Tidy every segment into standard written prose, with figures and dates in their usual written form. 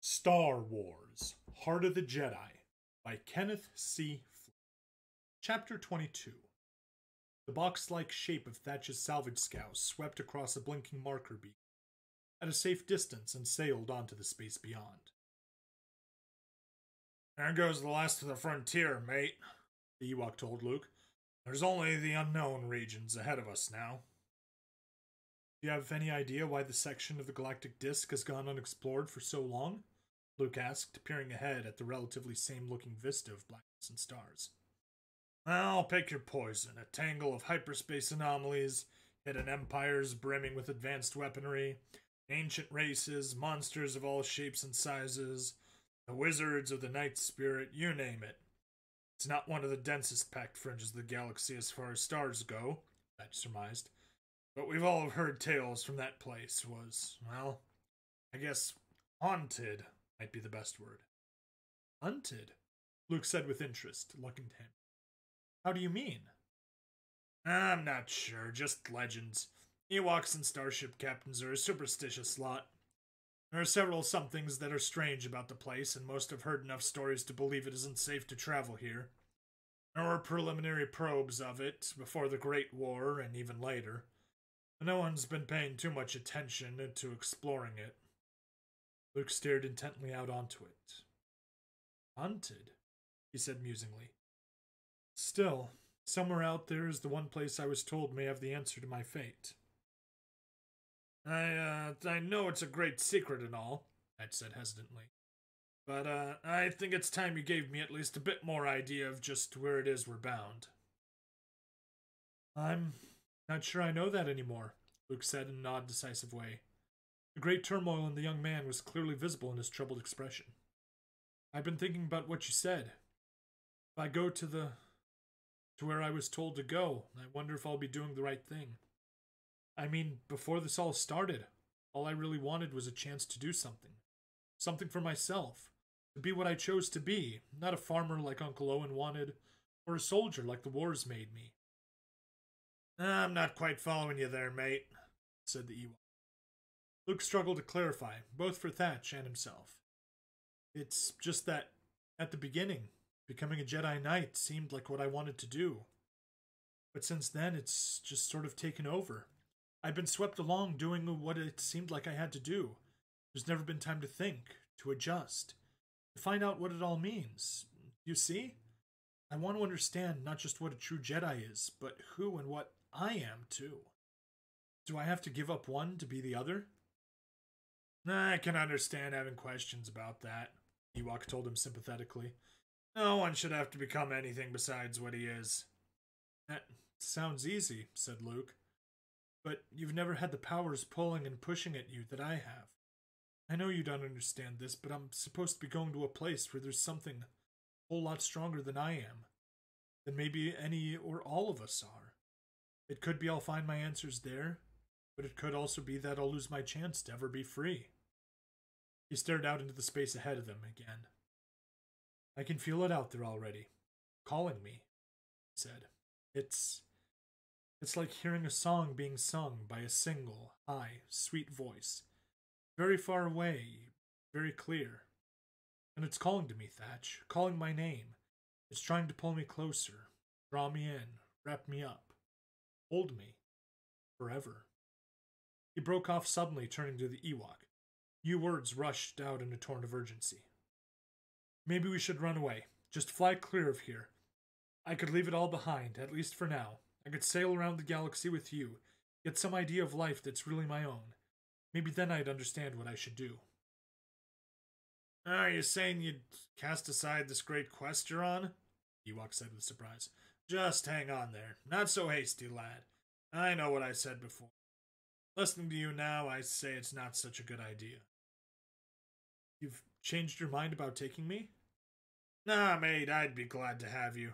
Star Wars Heart of the Jedi by Kenneth C. Flint. Chapter 22. The box-like shape of Thatch's salvage scow swept across a blinking marker beam at a safe distance and sailed onto the space beyond. There goes the last of the frontier, mate, the Ewok told Luke. There's only the unknown regions ahead of us now. Do you have any idea why the section of the galactic disk has gone unexplored for so long? Luke asked, peering ahead at the relatively same-looking vista of blackness and stars. Well, pick your poison. A tangle of hyperspace anomalies, hidden empires brimming with advanced weaponry, ancient races, monsters of all shapes and sizes, the wizards of the night spirit, you name it. It's not one of the densest packed fringes of the galaxy as far as stars go, Thatch surmised. But we've all heard tales from that place was, well, I guess haunted might be the best word. Hunted? Luke said with interest, looking to him. How do you mean? I'm not sure, just legends. Ewoks and starship captains are a superstitious lot. There are several somethings that are strange about the place, and most have heard enough stories to believe it isn't safe to travel here. There were preliminary probes of it before the Great War and even later. No one's been paying too much attention to exploring it. Luke stared intently out onto it. Haunted, he said musingly. Still, somewhere out there is the one place I was told may have the answer to my fate. I know it's a great secret and all, Ed said hesitantly. But, I think it's time you gave me at least a bit more idea of just where it is we're bound. I'm not sure I know that anymore, Luke said in an odd, decisive way. The great turmoil in the young man was clearly visible in his troubled expression. I've been thinking about what you said. If I go to where I was told to go, I wonder if I'll be doing the right thing. I mean, before this all started, all I really wanted was a chance to do something. Something for myself. To be what I chose to be, not a farmer like Uncle Owen wanted, or a soldier like the wars made me. I'm not quite following you there, mate, said the Ewok. Luke struggled to clarify, both for Thatch and himself. It's just that, at the beginning, becoming a Jedi Knight seemed like what I wanted to do. But since then, it's just sort of taken over. I've been swept along doing what it seemed like I had to do. There's never been time to think, to adjust, to find out what it all means. You see? I want to understand not just what a true Jedi is, but who and what I am, too. Do I have to give up one to be the other? I can understand having questions about that, Ewok told him sympathetically. No one should have to become anything besides what he is. That sounds easy, said Luke. But you've never had the powers pulling and pushing at you that I have. I know you don't understand this, but I'm supposed to be going to a place where there's something a whole lot stronger than I am. Than maybe any or all of us are. It could be I'll find my answers there, but it could also be that I'll lose my chance to ever be free. He stared out into the space ahead of them again. I can feel it out there already. Calling me, he said. It's like hearing a song being sung by a single, high, sweet voice. Very far away, very clear. And it's calling to me, Thatch, calling my name. It's trying to pull me closer, draw me in, wrap me up, hold me, forever. He broke off suddenly, turning to the Ewok. New words rushed out in a torrent of urgency. Maybe we should run away. Just fly clear of here. I could leave it all behind, at least for now. I could sail around the galaxy with you, get some idea of life that's really my own. Maybe then I'd understand what I should do. Are you saying you'd cast aside this great quest you're on? Ewok said with surprise. Just hang on there. Not so hasty, lad. I know what I said before. Listening to you now, I say it's not such a good idea. You've changed your mind about taking me? Nah, mate, I'd be glad to have you.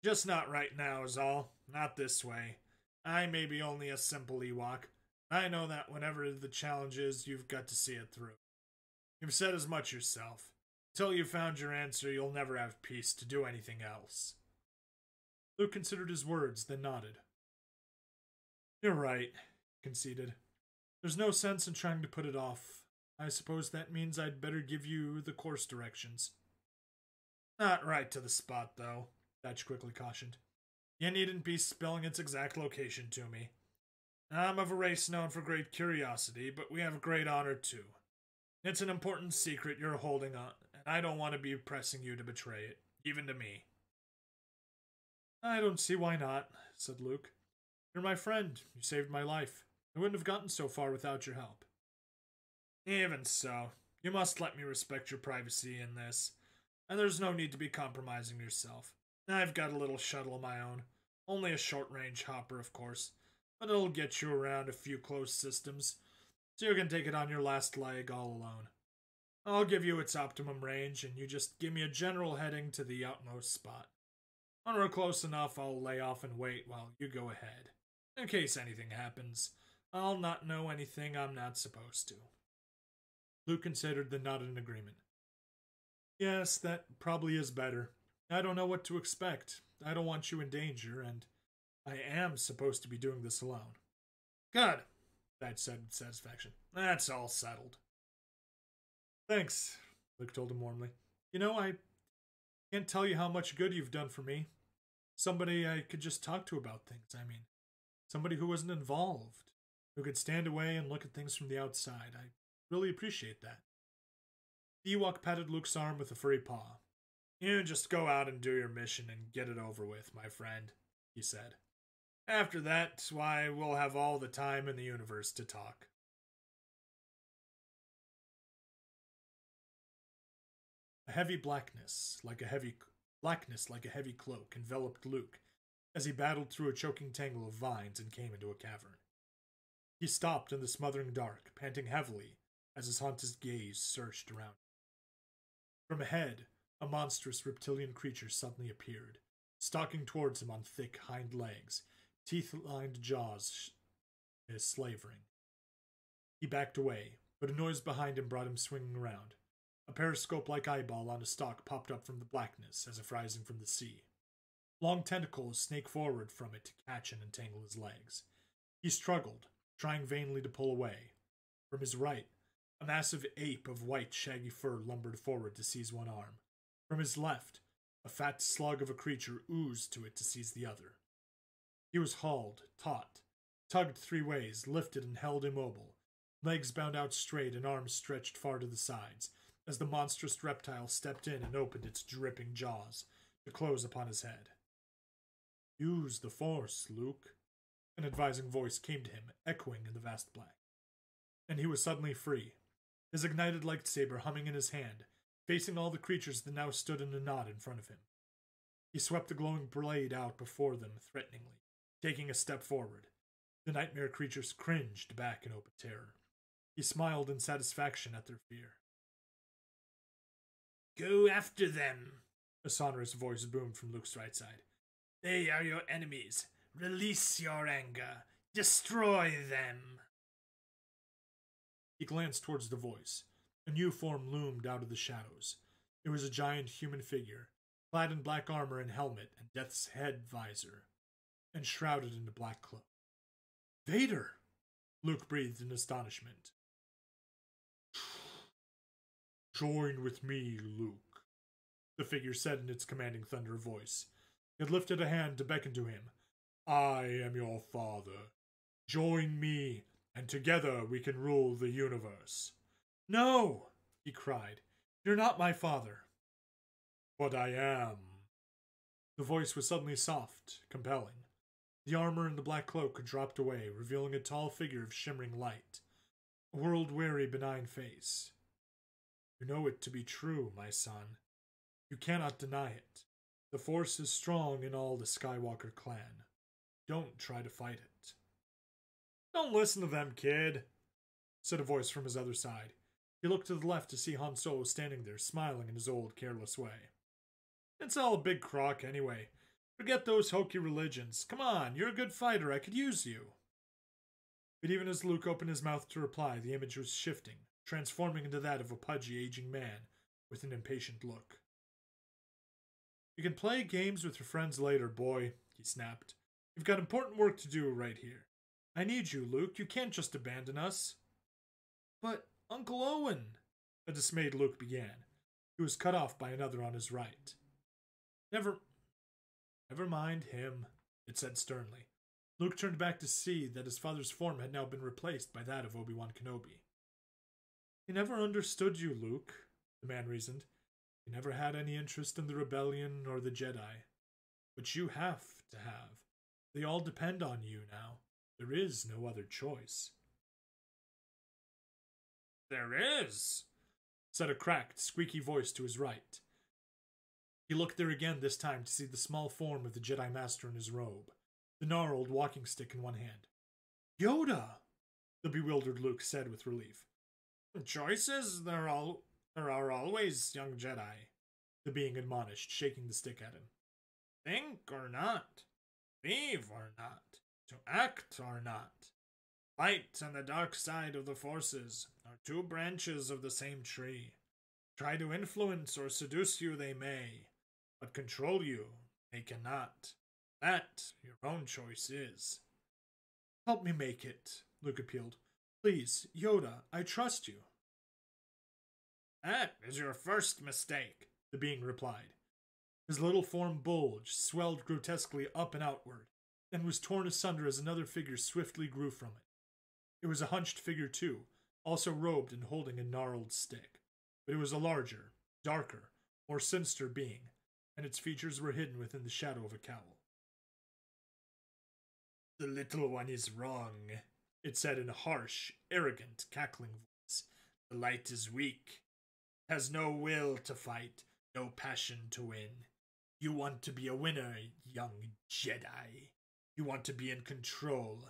Just not right now is all. Not this way. I may be only a simple Ewok. I know that whenever the challenge is, you've got to see it through. You've said as much yourself. Until you've found your answer, you'll never have peace to do anything else. Luke considered his words, then nodded. You're right, he conceded. There's no sense in trying to put it off I suppose that means I'd better give you the course directions. Not right to the spot, though, Vetch quickly cautioned. You needn't be spelling its exact location to me. I'm of a race known for great curiosity, but we have a great honor too. It's an important secret you're holding on, and I don't want to be pressing you to betray it, even to me. I don't see why not, said Luke. You're my friend. You saved my life. I wouldn't have gotten so far without your help. Even so, you must let me respect your privacy in this, and there's no need to be compromising yourself. I've got a little shuttle of my own. Only a short-range hopper, of course, but it'll get you around a few close systems, so you can take it on your last leg all alone. I'll give you its optimum range, and you just give me a general heading to the outmost spot. When we're close enough, I'll lay off and wait while you go ahead. In case anything happens, I'll not know anything I'm not supposed to. Luke considered, then nodded in agreement. Yes, that probably is better. I don't know what to expect. I don't want you in danger, and I am supposed to be doing this alone. Good, Dad said with satisfaction. That's all settled. Thanks, Luke told him warmly. You know, I can't tell you how much good you've done for me. Somebody I could just talk to about things, I mean. Somebody who wasn't involved, who could stand away and look at things from the outside. I really appreciate that. The Ewok patted Luke's arm with a furry paw. You just go out and do your mission and get it over with, my friend, he said. After that, why, we'll have all the time in the universe to talk. A heavy blackness, like a heavy cloak, enveloped Luke as he battled through a choking tangle of vines and came into a cavern. He stopped in the smothering dark, panting heavily as his haunted gaze searched around him. From ahead, a monstrous reptilian creature suddenly appeared, stalking towards him on thick hind legs, teeth-lined jaws slavering. He backed away, but a noise behind him brought him swinging around. A periscope-like eyeball on a stalk popped up from the blackness as if rising from the sea. Long tentacles snaked forward from it to catch and entangle his legs. He struggled, trying vainly to pull away. From his right, a massive ape of white, shaggy fur lumbered forward to seize one arm. From his left, a fat slug of a creature oozed to it to seize the other. He was hauled, taut, tugged three ways, lifted and held immobile, legs bound out straight and arms stretched far to the sides, as the monstrous reptile stepped in and opened its dripping jaws to close upon his head. Use the Force, Luke, an advising voice came to him, echoing in the vast black. And he was suddenly free, his ignited lightsaber humming in his hand, facing all the creatures that now stood in a knot in front of him. He swept the glowing blade out before them threateningly, taking a step forward. The nightmare creatures cringed back in open terror. He smiled in satisfaction at their fear. Go after them, a sonorous voice boomed from Luke's right side. They are your enemies. Release your anger. Destroy them. He glanced towards the voice. A new form loomed out of the shadows. It was a giant human figure, clad in black armor and helmet and death's head visor, and shrouded in a black cloak. Vader! Luke breathed in astonishment. Join with me, Luke, the figure said in its commanding thunder voice. It lifted a hand to beckon to him. I am your father. Join me, and together we can rule the universe. No, he cried. You're not my father. But I am. The voice was suddenly soft, compelling. The armor and the black cloak had dropped away, revealing a tall figure of shimmering light. A world-weary, benign face. You know it to be true, my son. You cannot deny it. The Force is strong in all the Skywalker clan. Don't try to fight it. Don't listen to them, kid, said a voice from his other side. He looked to the left to see Han Solo standing there, smiling in his old, careless way. It's all a big crock, anyway. Forget those hokey religions. Come on, you're a good fighter. I could use you. But even as Luke opened his mouth to reply, the image was shifting, transforming into that of a pudgy, aging man with an impatient look. You can play games with your friends later, boy, he snapped. You've got important work to do right here. I need you, Luke. You can't just abandon us. But Uncle Owen! The dismayed Luke began. He was cut off by another on his right. Never mind him, it said sternly. Luke turned back to see that his father's form had now been replaced by that of Obi-Wan Kenobi. He never understood you, Luke, the man reasoned. He never had any interest in the rebellion or the Jedi. But you have to have. They all depend on you now. There is no other choice. There is, said a cracked, squeaky voice to his right. He looked there again this time to see the small form of the Jedi Master in his robe, the gnarled walking stick in one hand. Yoda! The bewildered Luke said with relief. Choices? There are always, young Jedi, the being admonished, shaking the stick at him. Think or not, believe or not, to act or not. Light and the dark side of the forces are two branches of the same tree. Try to influence or seduce you they may, but control you they cannot. That your own choice is. Help me make it, Luke appealed. Please, Yoda, I trust you. That is your first mistake, the being replied. His little form bulged, swelled grotesquely up and outward, and was torn asunder as another figure swiftly grew from it. It was a hunched figure too, also robed and holding a gnarled stick, but it was a larger, darker, more sinister being, and its features were hidden within the shadow of a cowl. The little one is wrong, it said in a harsh, arrogant, cackling voice. The light is weak, has no will to fight, no passion to win. You want to be a winner, young Jedi. You want to be in control,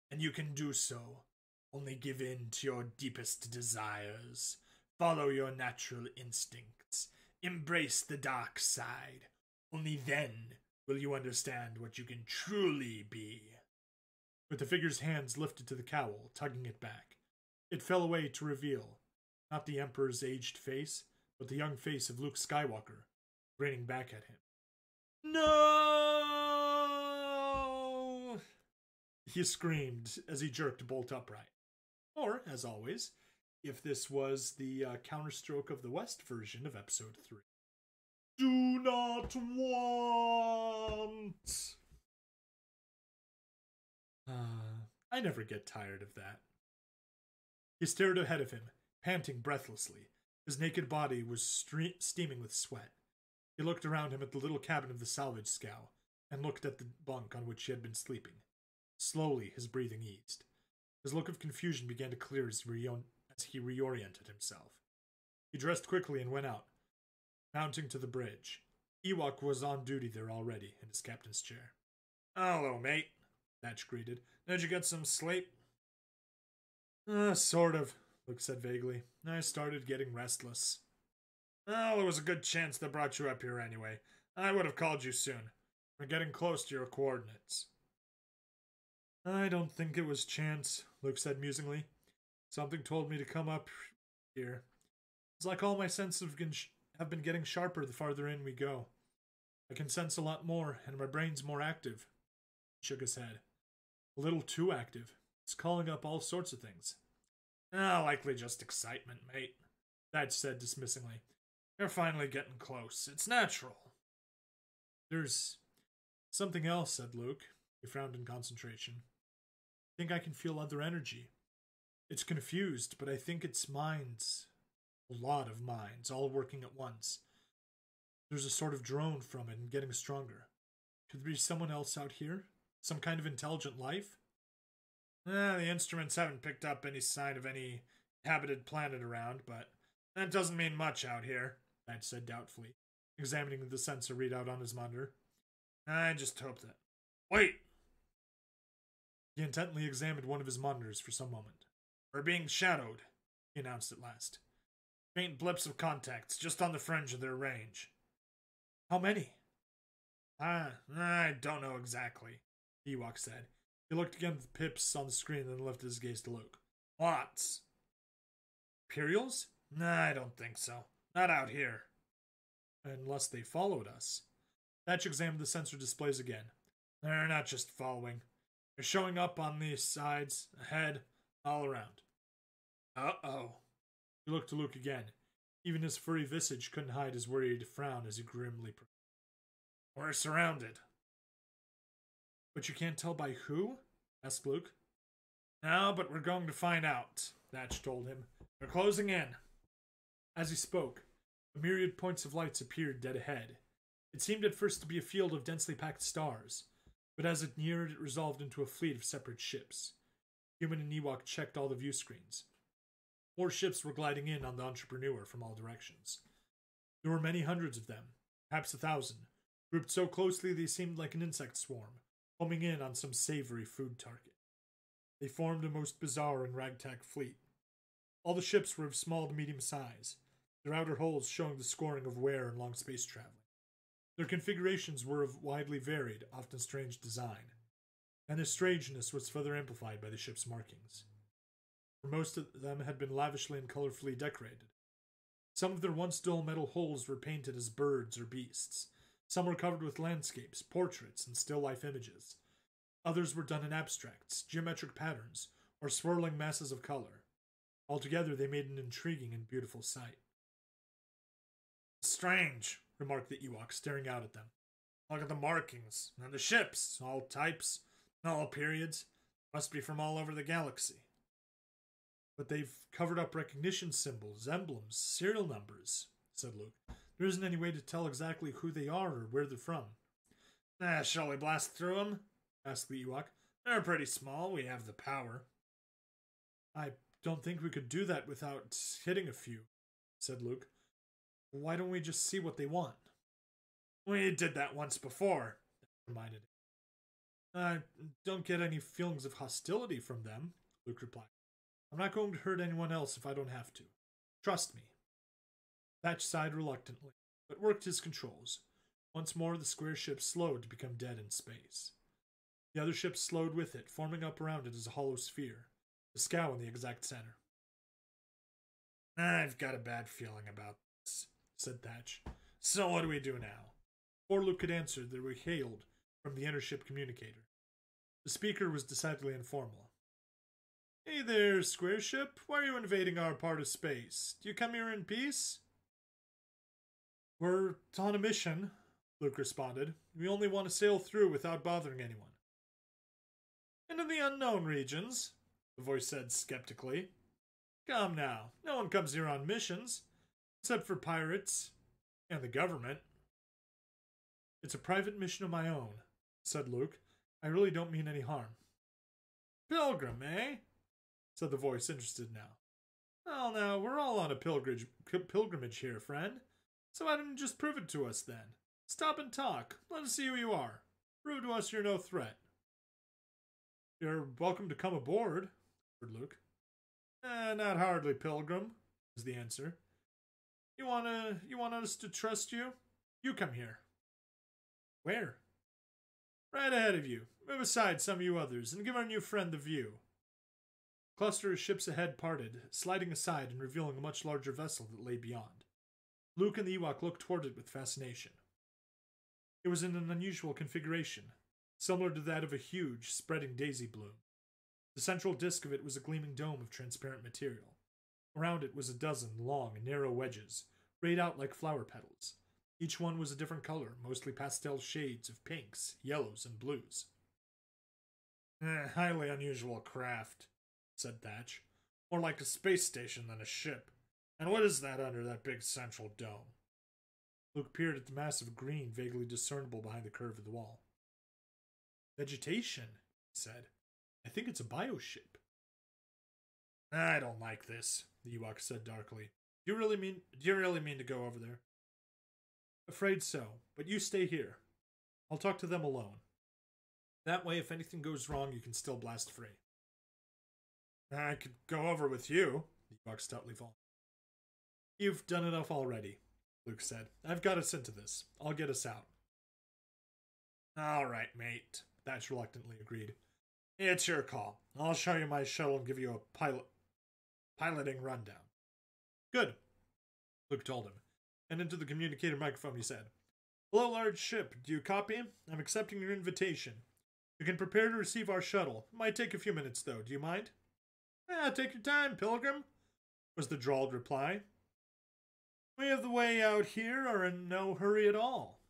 and you can do so. Only give in to your deepest desires. Follow your natural instincts. Embrace the dark side. Only then will you understand what you can truly be. With the figure's hands lifted to the cowl, tugging it back, it fell away to reveal not the Emperor's aged face, but the young face of Luke Skywalker, grinning back at him. No! He screamed as he jerked bolt upright. Or, as always, if this was the counterstroke of the West version of Episode 3. Do not want! I never get tired of that. He stared ahead of him, panting breathlessly. His naked body was steaming with sweat. He looked around him at the little cabin of the salvage scow, and looked at the bunk on which he had been sleeping. Slowly, his breathing eased. His look of confusion began to clear as he reoriented himself. He dressed quickly and went out, mounting to the bridge. Ewok was on duty there already, in his captain's chair. Hello, mate, Thatch greeted. Did you get some sleep? Sort of, Luke said vaguely. I started getting restless. Well, there was a good chance that brought you up here anyway. I would have called you soon. We're getting close to your coordinates. I don't think it was chance, Luke said musingly. Something told me to come up here. It's like all my senses have been getting sharper the farther in we go. I can sense a lot more, and my brain's more active. He shook his head. A little too active. It's calling up all sorts of things. Likely just excitement, mate, Thatch said dismissingly. You're finally getting close. It's natural. There's something else, said Luke. He frowned in concentration. I think I can feel other energy. It's confused, but I think it's minds. A lot of minds, all working at once. There's a sort of drone from it and getting stronger. Could there be someone else out here? Some kind of intelligent life? The instruments haven't picked up any sign of any inhabited planet around, but that doesn't mean much out here, Thatch said doubtfully, examining the sensor readout on his monitor. I just hope that... Wait! He intently examined one of his monitors for some moment. We're being shadowed, he announced at last. Faint blips of contacts, just on the fringe of their range. How many? I don't know exactly, Ewok said. He looked again at the pips on the screen and then lifted his gaze to Luke. Lots. Imperials? I don't think so. Not out here. Unless they followed us. Thatch examined the sensor displays again. They're not just following. They're showing up on these sides, ahead, all around. Uh-oh, He looked to Luke again. Even his furry visage couldn't hide his worried frown as he grimly proclaimed, "We're surrounded." "But you can't tell by who?" asked Luke. "No, but we're going to find out," Thatch told him. "They're closing in." As he spoke, a myriad points of lights appeared dead ahead. It seemed at first to be a field of densely packed stars, but as it neared, it resolved into a fleet of separate ships. Human and Ewok checked all the view screens. More ships were gliding in on the Entrepreneur from all directions. There were many hundreds of them, perhaps 1,000, grouped so closely they seemed like an insect swarm, homing in on some savory food target. They formed a most bizarre and ragtag fleet. All the ships were of small to medium size, their outer hulls showing the scoring of wear and long space traveling. Their configurations were of widely varied, often strange design, and this strangeness was further amplified by the ship's markings. For most of them had been lavishly and colorfully decorated. Some of their once dull metal hulls were painted as birds or beasts. Some were covered with landscapes, portraits, and still life images. Others were done in abstracts, geometric patterns, or swirling masses of color. Altogether, they made an intriguing and beautiful sight. "Strange," remarked the Ewok, staring out at them. "Look at the markings, and the ships, all types, all periods. Must be from all over the galaxy." "But they've covered up recognition symbols, emblems, serial numbers," said Luke. "There isn't any way to tell exactly who they are or where they're from." "Shall we blast through them?" asked the Ewok. "They're pretty small. We have the power." "I don't think we could do that without hitting a few," said Luke. "Why don't we just see what they want?" "We did that once before," reminded him. "I don't get any feelings of hostility from them," Luke replied. "I'm not going to hurt anyone else if I don't have to. Trust me." Thatch sighed reluctantly, but worked his controls. Once more, the square ship slowed to become dead in space. The other ships slowed with it, forming up around it as a hollow sphere, the scow in the exact center. "I've got a bad feeling about this," said Thatch. "So what do we do now?" Before Luke could answer, they were hailed from the intership communicator. The speaker was decidedly informal. "Hey there, square ship. Why are you invading our part of space? Do you come here in peace?" "We're on a mission," Luke responded. "We only want to sail through without bothering anyone." "Into the unknown regions?" the voice said skeptically. "Come now, no one comes here on missions, except for pirates and the government." "It's a private mission of my own," said Luke. "I really don't mean any harm." "Pilgrim, eh?" said the voice, interested now. "Well, now, we're all on a pilgrimage here, friend. So why don't you just prove it to us, then? Stop and talk. Let us see who you are. Prove to us you're no threat." "You're welcome to come aboard," whispered Luke. "Not hardly, Pilgrim," was the answer. You want us to trust you? You come here." "Where?" "Right ahead of you. Move aside, some of you others, and give our new friend the view." A cluster of ships ahead parted, sliding aside and revealing a much larger vessel that lay beyond. Luke and the Ewok looked toward it with fascination. It was in an unusual configuration, similar to that of a huge, spreading daisy bloom. The central disk of it was a gleaming dome of transparent material. Around it was a dozen long, narrow wedges, rayed out like flower petals. Each one was a different color, mostly pastel shades of pinks, yellows, and blues. Highly unusual craft," said Thatch. "More like a space station than a ship. And what is that under that big central dome?" Luke peered at the mass of green vaguely discernible behind the curve of the wall. "Vegetation," he said. "I think it's a bioship." "I don't like this," the Ewok said darkly. Do you really mean to go over there?" "Afraid so, but you stay here. I'll talk to them alone. That way, if anything goes wrong, you can still blast free." "I could go over with you," the Ewok stoutly volunteered. "You've done enough already," Luke said. "I've got us into this. I'll get us out." "All right, mate," Thatch reluctantly agreed. "It's your call. I'll show you my shuttle and give you a piloting rundown." "Good," Luke told him, and into the communicator microphone he said, "Hello, large ship. Do you copy? I'm accepting your invitation. You can prepare to receive our shuttle. It might take a few minutes, though. Do you mind?" Take your time, Pilgrim," was the drawled reply. We have the way out here are in no hurry at all.